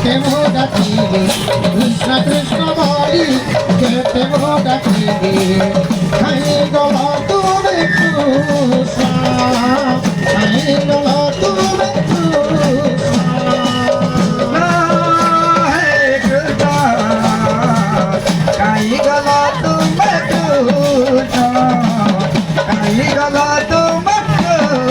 कहते वो डाकिले कृष्ण कृष्ण बोली कहते वो डाकिले कहीं गला तुम्हें कृष्ण कहीं गला तुम्हें कृष्ण हे कृष्ण कहीं गला तुम्हें कृष्ण कहीं गला तुम्हें कृष्ण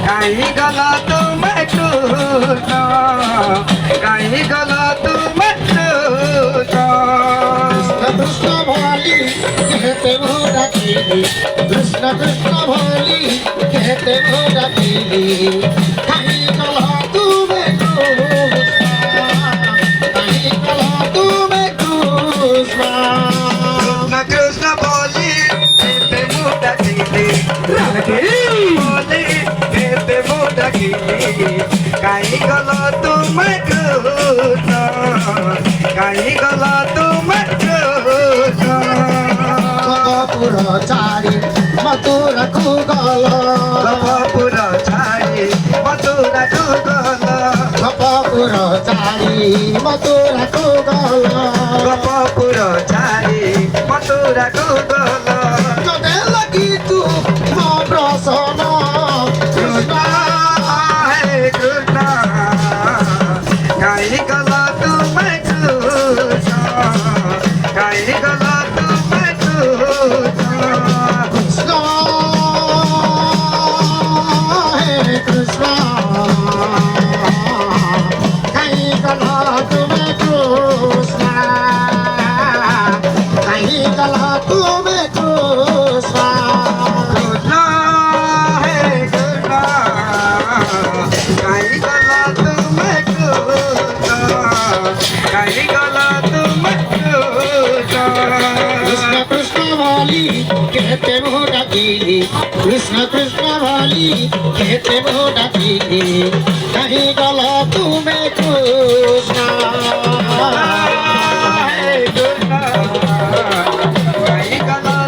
कहीं गला तुम्हें कृष्ण कहीं गला तुम्हें कृष्ण कृष्ण भोली कहते वो डाकिले कृष्ण कृष्ण भोली कहते वो डाकिले कहीं गला तुम्हें कृष्ण कहीं गला तुम्हें कृष्ण कृष्ण बोली कहते मोटा कीले बोली कहते मोटा कीले कहीं गला तुम्हें कृष्ण कहीं गला तुम्हें कृष्ण पुरचारी मथुरा कुगल पुरचारी मथुरा कुगल पुरचारी मथुरा कुगल पुरचारी मथुरा कुगल जोते लगी तू मो प्रसन्न कृष्ण हे कृष्ण कहीं गला तुम्हें कृष्ण कहीं गला तुम्हें कृष्ण कृष्ण हे कृष्ण कहीं गला तुम्हें कृष्ण कहीं गला तुम्हें कृष्ण कृष्ण हे कृष्ण कहीं गला तुम्हें कृष्ण कहीं गला तुम्हें कृष्ण कृष्ण कृष्ण वाली कहते वो डाकिले कृष्ण कृष्ण वाली कहते वो डाकिले कहीं गला तुम्हें कृष्ण